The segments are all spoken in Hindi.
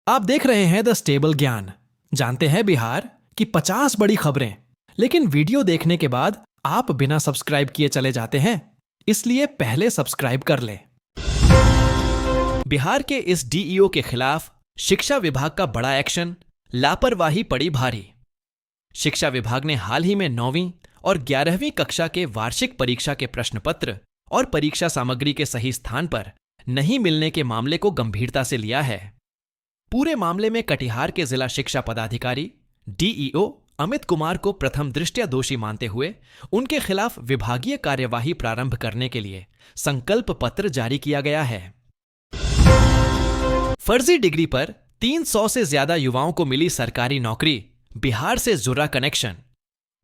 आप देख रहे हैं द स्टेबल ज्ञान। जानते हैं बिहार की 50 बड़ी खबरें, लेकिन वीडियो देखने के बाद आप बिना सब्सक्राइब किए चले जाते हैं, इसलिए पहले सब्सक्राइब कर लें। बिहार के इस डीईओ के खिलाफ शिक्षा विभाग का बड़ा एक्शन, लापरवाही पड़ी भारी। शिक्षा विभाग ने हाल ही में 9वीं और 11वीं कक्षा के वार्षिक परीक्षा के प्रश्न पत्र और परीक्षा सामग्री के सही स्थान पर नहीं मिलने के मामले को गंभीरता से लिया है। पूरे मामले में कटिहार के जिला शिक्षा पदाधिकारी डीईओ अमित कुमार को प्रथम दृष्टया दोषी मानते हुए उनके खिलाफ विभागीय कार्यवाही प्रारंभ करने के लिए संकल्प पत्र जारी किया गया है। फर्जी डिग्री पर 300 से ज्यादा युवाओं को मिली सरकारी नौकरी, बिहार से जुड़ा कनेक्शन।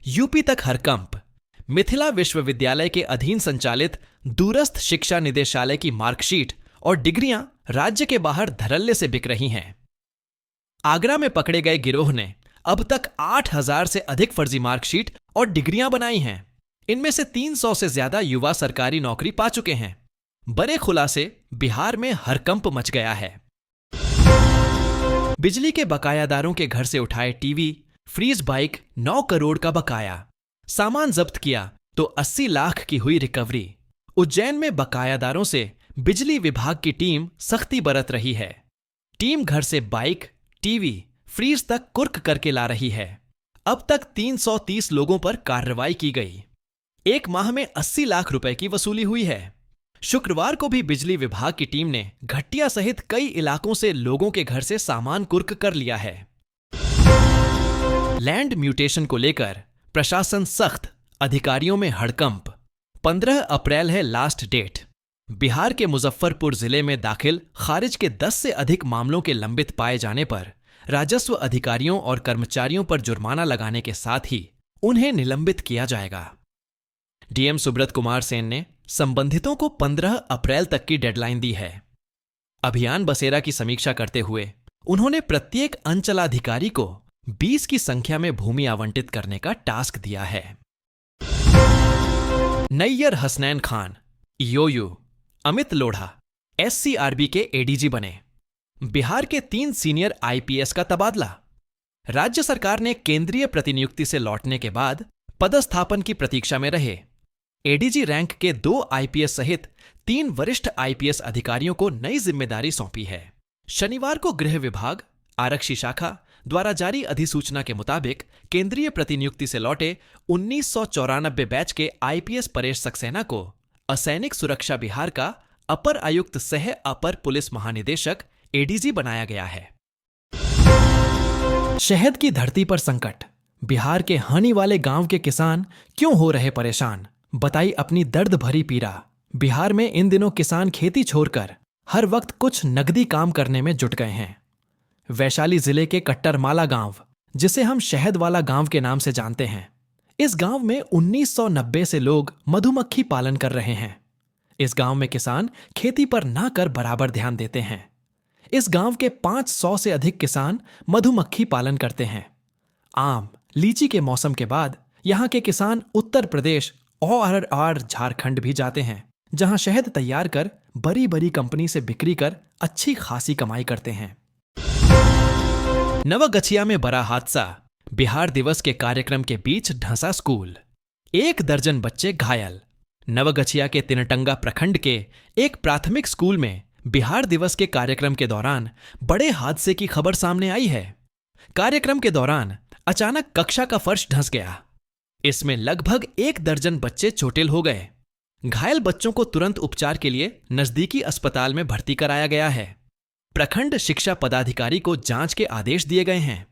यूपी तक हरकंप। मिथिला विश्वविद्यालय के अधीन संचालित दूरस्थ शिक्षा निदेशालय की मार्कशीट और डिग्रियां राज्य के बाहर धड़ल्ले से बिक रही हैं। आगरा में पकड़े गए गिरोह ने अब तक 8000 से अधिक फर्जी मार्कशीट और डिग्रियां बनाई हैं। इनमें से 300 से ज्यादा युवा सरकारी नौकरी पा चुके हैं। बड़े खुलासे, बिहार में हरकंप मच गया है। बिजली के बकायादारों के घर से उठाए टीवी, फ्रीज बाइक, 9 करोड़ का बकाया। सामान जब्त किया तो 80 लाख की हुई रिकवरी। उज्जैन में बकायादारों से बिजली विभाग की टीम सख्ती बरत रही है। टीम घर से बाइक, टीवी, फ्रीज तक कुर्क करके ला रही है। अब तक 330 लोगों पर कार्रवाई की गई। एक माह में 80 लाख रुपए की वसूली हुई है। शुक्रवार को भी बिजली विभाग की टीम ने घटिया सहित कई इलाकों से लोगों के घर से सामान कुर्क कर लिया है। लैंड म्यूटेशन को लेकर प्रशासन सख्त, अधिकारियों में हड़कंप। 15 अप्रैल है लास्ट डेट। बिहार के मुजफ्फरपुर जिले में दाखिल खारिज के 10 से अधिक मामलों के लंबित पाए जाने पर राजस्व अधिकारियों और कर्मचारियों पर जुर्माना लगाने के साथ ही उन्हें निलंबित किया जाएगा। डीएम सुब्रत कुमार सेन ने संबंधितों को 15 अप्रैल तक की डेडलाइन दी है। अभियान बसेरा की समीक्षा करते हुए उन्होंने प्रत्येक अंचलाधिकारी को 20 की संख्या में भूमि आवंटित करने का टास्क दिया है। नैयर हसनैन खान, ईओयू, अमित लोढ़ा एससीआरबी के एडीजी बने। बिहार के 3 सीनियर आईपीएस का तबादला। राज्य सरकार ने केंद्रीय प्रतिनियुक्ति से लौटने के बाद पदस्थापन की प्रतीक्षा में रहे एडीजी रैंक के 2 आईपीएस सहित 3 वरिष्ठ आईपीएस अधिकारियों को नई जिम्मेदारी सौंपी है। शनिवार को गृह विभाग, आरक्षी शाखा द्वारा जारी अधिसूचना के मुताबिक केंद्रीय प्रतिनियुक्ति से लौटे 1994 बैच के आईपीएस परेश सक्सेना को असैनिक सुरक्षा बिहार का अपर आयुक्त सह अपर पुलिस महानिदेशक एडीजी बनाया गया है। शहद की धरती पर संकट। बिहार के हानि वाले गांव के किसान क्यों हो रहे परेशान, बताई अपनी दर्द भरी पीड़ा। बिहार में इन दिनों किसान खेती छोड़कर हर वक्त कुछ नगदी काम करने में जुट गए हैं। वैशाली जिले के कट्टरमाला गांव, जिसे हम शहद वाला गांव के नाम से जानते हैं, इस गांव में 1990 से लोग मधुमक्खी पालन कर रहे हैं। इस गांव में किसान खेती पर ना कर बराबर ध्यान देते हैं। इस गांव के 500 से अधिक किसान मधुमक्खी पालन करते हैं। आम, लीची के मौसम के बाद यहां के किसान उत्तर प्रदेश और झारखंड भी जाते हैं, जहां शहद तैयार कर बड़ी बड़ी कंपनी से बिक्री कर अच्छी खासी कमाई करते हैं। नवगछिया में बड़ा हादसा। बिहार दिवस के कार्यक्रम के बीच धंसा स्कूल। 1 दर्जन बच्चे घायल। नवगछिया के तिनटंगा प्रखंड के एक प्राथमिक स्कूल में बिहार दिवस के कार्यक्रम के दौरान बड़े हादसे की खबर सामने आई है। कार्यक्रम के दौरान अचानक कक्षा का फर्श धंस गया। इसमें लगभग 1 दर्जन बच्चे चोटिल हो गए। घायल बच्चों को तुरंत उपचार के लिए नजदीकी अस्पताल में भर्ती कराया गया है। प्रखंड शिक्षा पदाधिकारी को जांच के आदेश दिए गए हैं।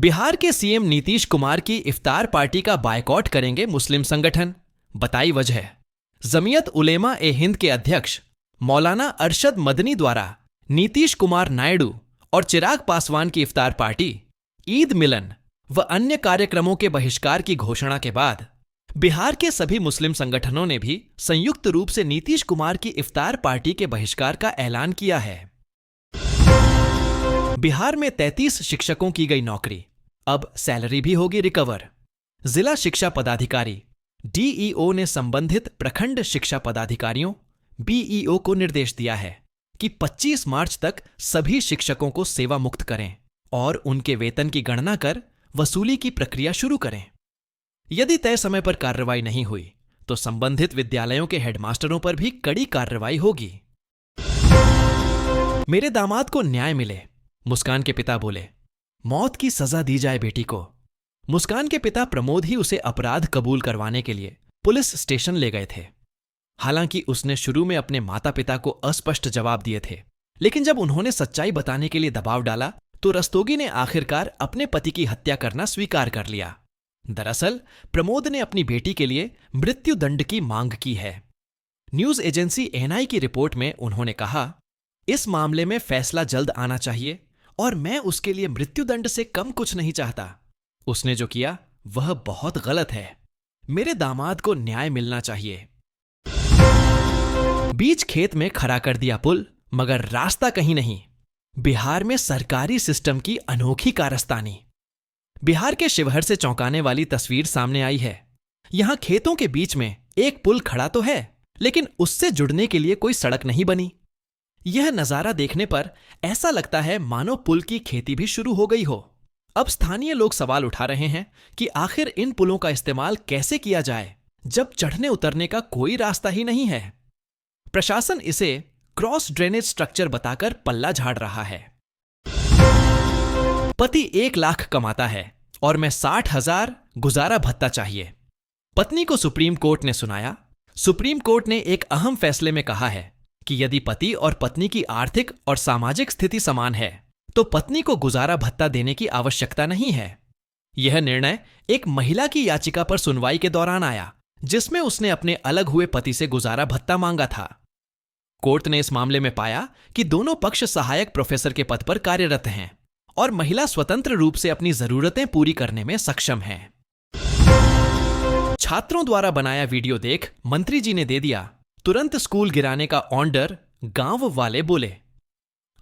बिहार के सीएम नीतीश कुमार की इफ्तार पार्टी का बायकॉट करेंगे मुस्लिम संगठन, बताई वजह। जमीयत उलेमा ए हिंद के अध्यक्ष मौलाना अरशद मदनी द्वारा नीतीश कुमार नायडू और चिराग पासवान की इफ्तार पार्टी, ईद मिलन व अन्य कार्यक्रमों के बहिष्कार की घोषणा के बाद बिहार के सभी मुस्लिम संगठनों ने भी संयुक्त रूप से नीतीश कुमार की इफ्तार पार्टी के बहिष्कार का ऐलान किया है। बिहार में 33 शिक्षकों की गई नौकरी, अब सैलरी भी होगी रिकवर। जिला शिक्षा पदाधिकारी डीईओ ने संबंधित प्रखंड शिक्षा पदाधिकारियों बीईओ को निर्देश दिया है कि 25 मार्च तक सभी शिक्षकों को सेवा मुक्त करें और उनके वेतन की गणना कर वसूली की प्रक्रिया शुरू करें। यदि तय समय पर कार्रवाई नहीं हुई तो संबंधित विद्यालयों के हेडमास्टरों पर भी कड़ी कार्रवाई होगी। मेरे दामाद को न्याय मिले, मुस्कान के पिता बोले। मौत की सजा दी जाए बेटी को। मुस्कान के पिता प्रमोद ही उसे अपराध कबूल करवाने के लिए पुलिस स्टेशन ले गए थे। हालांकि उसने शुरू में अपने माता पिता को अस्पष्ट जवाब दिए थे, लेकिन जब उन्होंने सच्चाई बताने के लिए दबाव डाला तो रस्तोगी ने आखिरकार अपने पति की हत्या करना स्वीकार कर लिया। दरअसल प्रमोद ने अपनी बेटी के लिए मृत्यु दंड की मांग की है। न्यूज एजेंसी एएनआई की रिपोर्ट में उन्होंने कहा, इस मामले में फैसला जल्द आना चाहिए और मैं उसके लिए मृत्युदंड से कम कुछ नहीं चाहता। उसने जो किया वह बहुत गलत है। मेरे दामाद को न्याय मिलना चाहिए। बीच खेत में खड़ा कर दिया पुल, मगर रास्ता कहीं नहीं। बिहार में सरकारी सिस्टम की अनोखी कारस्तानी। बिहार के शिवहर से चौंकाने वाली तस्वीर सामने आई है। यहां खेतों के बीच में एक पुल खड़ा तो है, लेकिन उससे जुड़ने के लिए कोई सड़क नहीं बनी। यह नजारा देखने पर ऐसा लगता है मानो पुल की खेती भी शुरू हो गई हो। अब स्थानीय लोग सवाल उठा रहे हैं कि आखिर इन पुलों का इस्तेमाल कैसे किया जाए जब चढ़ने उतरने का कोई रास्ता ही नहीं है। प्रशासन इसे क्रॉस ड्रेनेज स्ट्रक्चर बताकर पल्ला झाड़ रहा है। पति 1 लाख कमाता है और मैं 60,000 गुजारा भत्ता चाहिए। पत्नी को सुप्रीम कोर्ट ने सुनाया। सुप्रीम कोर्ट ने एक अहम फैसले में कहा है कि यदि पति और पत्नी की आर्थिक और सामाजिक स्थिति समान है तो पत्नी को गुजारा भत्ता देने की आवश्यकता नहीं है। यह निर्णय एक महिला की याचिका पर सुनवाई के दौरान आया, जिसमें उसने अपने अलग हुए पति से गुजारा भत्ता मांगा था। कोर्ट ने इस मामले में पाया कि दोनों पक्ष सहायक प्रोफेसर के पद पर कार्यरत हैं और महिला स्वतंत्र रूप से अपनी जरूरतें पूरी करने में सक्षम है। छात्रों द्वारा बनाया वीडियो देख मंत्री जी ने दे दिया तुरंत स्कूल गिराने का ऑर्डर। गांव वाले बोले,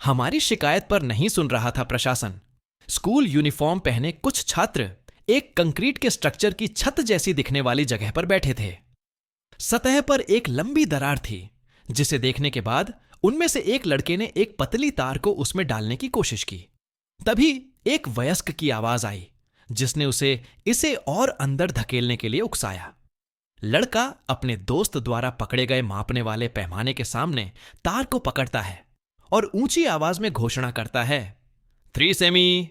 हमारी शिकायत पर नहीं सुन रहा था प्रशासन। स्कूल यूनिफॉर्म पहने कुछ छात्र एक कंक्रीट के स्ट्रक्चर की छत जैसी दिखने वाली जगह पर बैठे थे। सतह पर एक लंबी दरार थी, जिसे देखने के बाद उनमें से एक लड़के ने एक पतली तार को उसमें डालने की कोशिश की। तभी एक वयस्क की आवाज आई, जिसने इसे और अंदर धकेलने के लिए उकसाया। लड़का अपने दोस्त द्वारा पकड़े गए मापने वाले पैमाने के सामने तार को पकड़ता है और ऊंची आवाज में घोषणा करता है, 3 सेमी।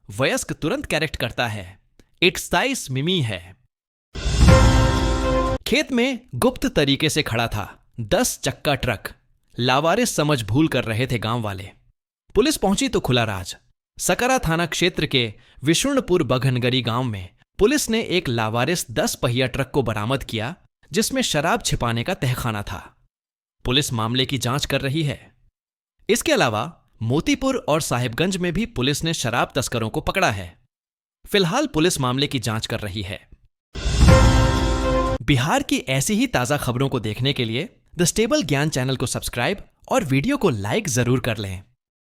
वयस्क तुरंत करेक्ट करता है, 28 मिमी है। खेत में गुप्त तरीके से खड़ा था 10 चक्का ट्रक। लावारिस समझ भूल कर रहे थे गांव वाले। पुलिस पहुंची तो खुला राज। सकरा थाना क्षेत्र के विशुणपुर बघनगरी गांव में पुलिस ने एक लावारिस 10 पहिया ट्रक को बरामद किया, जिसमें शराब छिपाने का तहखाना था। पुलिस मामले की जांच कर रही है। इसके अलावा मोतीपुर और साहिबगंज में भी पुलिस ने शराब तस्करों को पकड़ा है। फिलहाल पुलिस मामले की जांच कर रही है। बिहार की ऐसी ही ताजा खबरों को देखने के लिए द स्टेबल ज्ञान चैनल को सब्सक्राइब और वीडियो को लाइक जरूर कर लें।